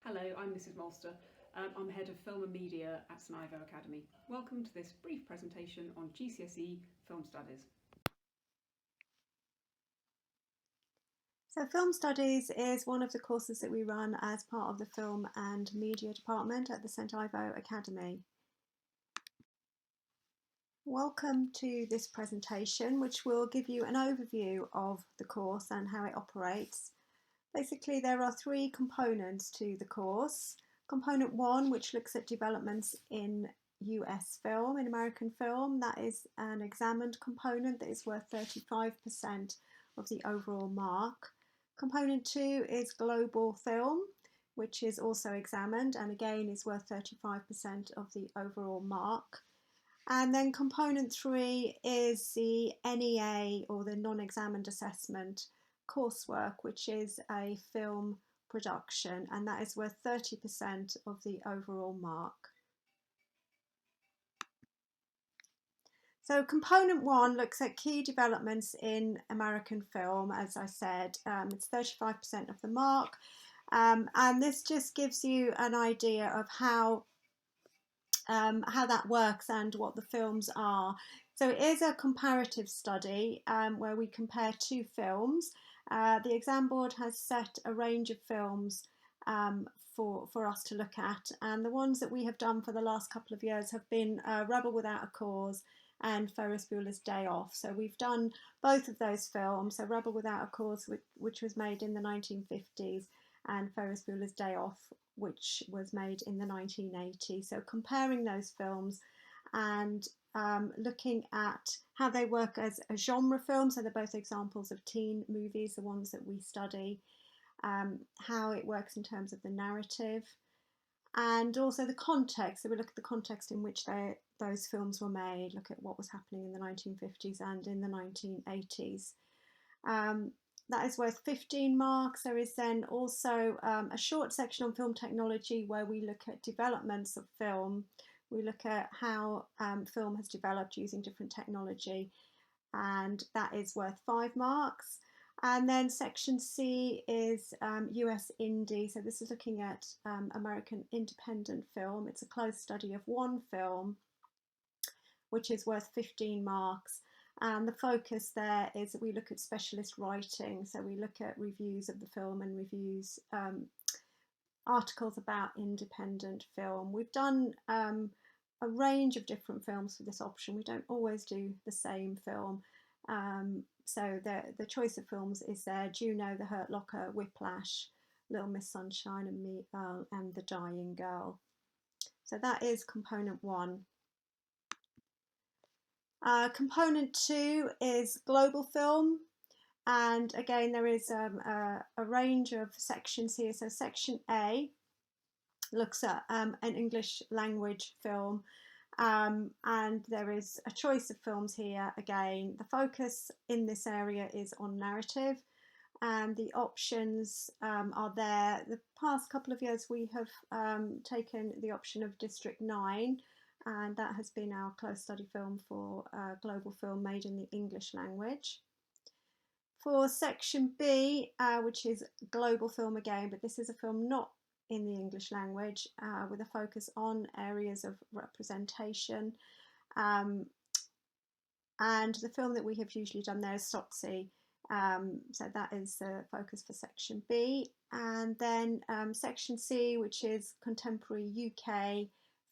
Hello, I'm Mrs. Molster. I'm Head of Film and Media at St Ivo Academy. Welcome to this brief presentation on GCSE Film Studies. So Film Studies is one of the courses that we run as part of the Film and Media Department at the St Ivo Academy. Welcome to this presentation, which will give you an overview of the course and how it operates. Basically, there are three components to the course. Component one, which looks at developments in US film, in American film, that is an examined component that is worth 35% of the overall mark. Component two is global film, which is also examined and again is worth 35% of the overall mark. And then component three is the NEA, or the non-examined assessment coursework, which is a film production, and that is worth 30% of the overall mark. So component one looks at key developments in American film. As I said, it's 35% of the mark, and this just gives you an idea of how that works and what the films are. So it is a comparative study where we compare two films. The exam board has set a range of films for us to look at, and the ones that we have done for the last couple of years have been Rebel Without a Cause and Ferris Bueller's Day Off. So we've done both of those films, so Rebel Without a Cause, which was made in the 1950s, and Ferris Bueller's Day Off, which was made in the 1980s. So comparing those films and looking at how they work as a genre film. So they're both examples of teen movies, the ones that we study, how it works in terms of the narrative, and also the context. So we look at the context in which those films were made, look at what was happening in the 1950s and in the 1980s. That is worth 15 marks. There is then also a short section on film technology where we look at developments of film. We look at how film has developed using different technology, and that is worth 5 marks. And then section C is US Indie. So this is looking at American independent film. It's a close study of one film, which is worth 15 marks. And the focus there is that we look at specialist writing. So we look at reviews of the film and reviews, articles about independent film. We've done a range of different films for this option. We don't always do the same film. So the choice of films is there: Juno, The Hurt Locker, Whiplash, Little Miss Sunshine, and Me, Earl, and The Dying Girl. So that is component one. Component two is global film, and again there is a range of sections here. So section A looks at an English language film, and there is a choice of films here. Again, the focus in this area is on narrative, and the options are there. The past couple of years we have taken the option of District 9, and that has been our close study film for global film made in the English language. For section B, which is global film again, but this is a film not in the English language, with a focus on areas of representation. And the film that we have usually done there is Stotsy. So that is the focus for section B. And then section C, which is contemporary UK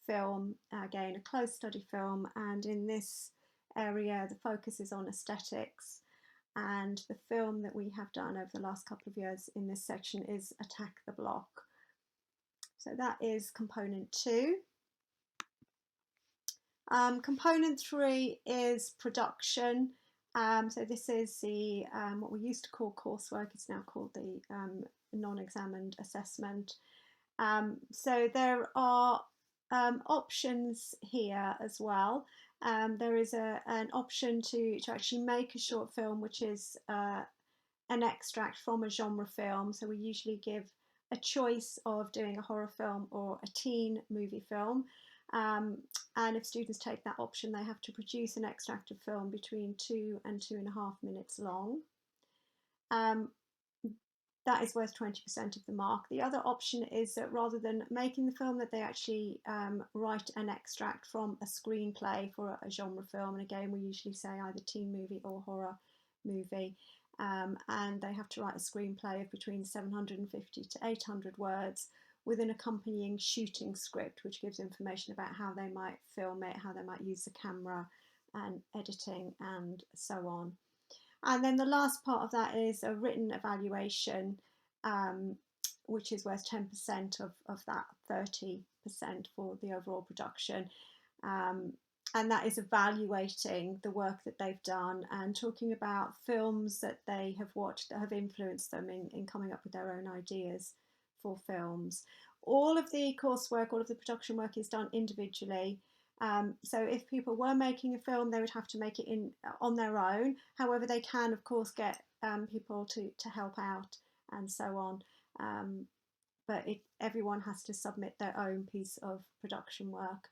film, again a close study film, and in this area the focus is on aesthetics, and the film that we have done over the last couple of years in this section is Attack the Block. So that is component two. Component three is production. So this is the what we used to call coursework. It's now called the non-examined assessment. So there are options here as well. There is an option to actually make a short film, which is an extract from a genre film. So we usually give a choice of doing a horror film or a teen movie film. And if students take that option, they have to produce an extract of film between 2 and 2.5 minutes long. that is worth 20% of the mark. The other option is that rather than making the film, that they actually write an extract from a screenplay for a genre film. And again, we usually say either teen movie or horror movie. And they have to write a screenplay of between 750 to 800 words with an accompanying shooting script, which gives information about how they might film it, how they might use the camera and editing and so on. And then the last part of that is a written evaluation, which is worth 10% of that 30% for the overall production. And that is evaluating the work that they've done and talking about films that they have watched that have influenced them in coming up with their own ideas for films. All of the coursework, all of the production work is done individually. So if people were making a film, they would have to make it on their own. However, they can, of course, get people to help out and so on. But everyone has to submit their own piece of production work.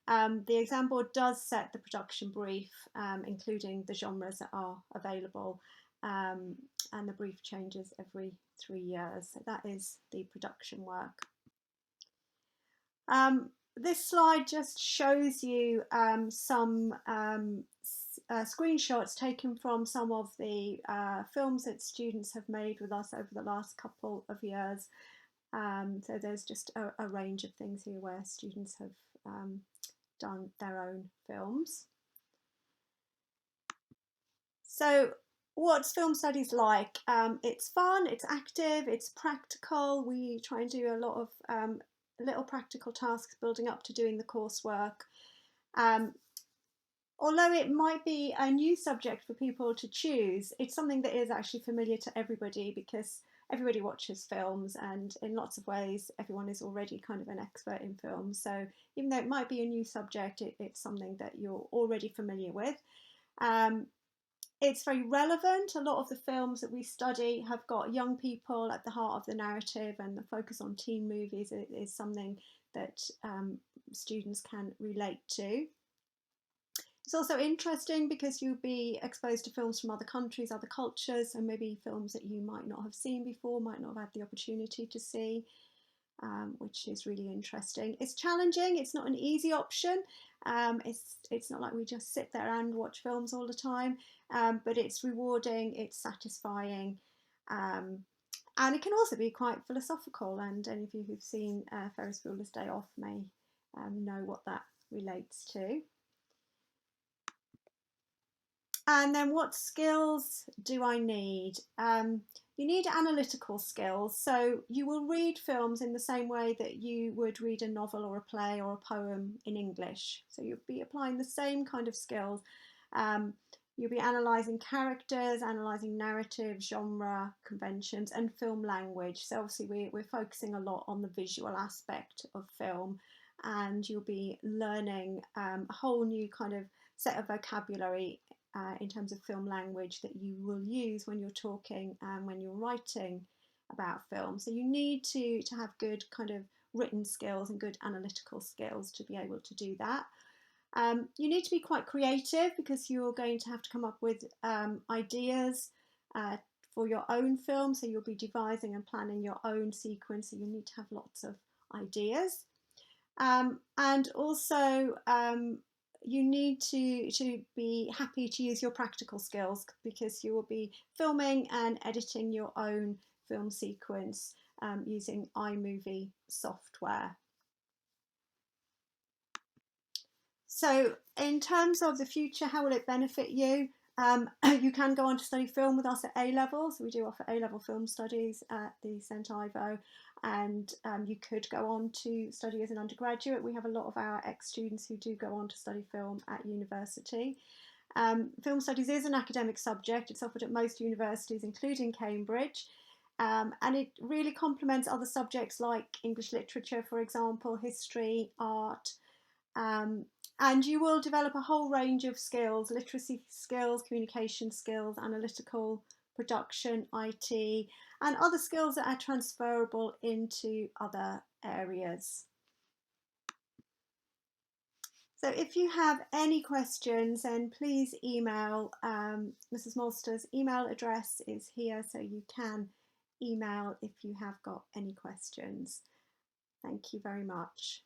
The exam board does set the production brief, including the genres that are available, and the brief changes every 3 years. So that is the production work. This slide just shows you some screenshots taken from some of the films that students have made with us over the last couple of years. So there's just a range of things here where students have done their own films. So what's film studies like? It's fun, it's active, it's practical. We try and do a lot of little practical tasks building up to doing the coursework. Although it might be a new subject for people to choose, it's something that is actually familiar to everybody because everybody watches films, and in lots of ways everyone is already kind of an expert in films. So even though it might be a new subject, it's something that you're already familiar with. It's very relevant. A lot of the films that we study have got young people at the heart of the narrative, and the focus on teen movies is something that students can relate to. It's also interesting because you'll be exposed to films from other countries, other cultures, and maybe films that you might not have seen before, might not have had the opportunity to see, which is really interesting. It's challenging. It's not an easy option. It's not like we just sit there and watch films all the time, but it's rewarding, it's satisfying, and it can also be quite philosophical, and any of you who've seen Ferris Bueller's Day Off may know what that relates to. And then what skills do I need? You need analytical skills. So you will read films in the same way that you would read a novel or a play or a poem in English. So you'll be applying the same kind of skills. You'll be analysing characters, analysing narrative, genre, conventions, and film language. So obviously we're focusing a lot on the visual aspect of film, and you'll be learning a whole new kind of set of vocabulary in terms of film language that you will use when you're talking and when you're writing about film. So you need to have good kind of written skills and good analytical skills to be able to do that. You need to be quite creative because you're going to have to come up with ideas for your own film. So you'll be devising and planning your own sequence. So you need to have lots of ideas. And also you need to be happy to use your practical skills because you will be filming and editing your own film sequence using iMovie software. So in terms of the future, how will it benefit you? You can go on to study film with us at A-level. So we do offer A-level film studies at the St Ivo, and you could go on to study as an undergraduate. We have a lot of our ex-students who do go on to study film at university. Film studies is an academic subject. It's offered at most universities, including Cambridge, and it really complements other subjects like English literature, for example, history, art, and you will develop a whole range of skills: literacy skills, communication skills, analytical, production, IT, and other skills that are transferable into other areas. So if you have any questions, then please email. Mrs. Molster's email address is here, so you can email if you have got any questions. Thank you very much.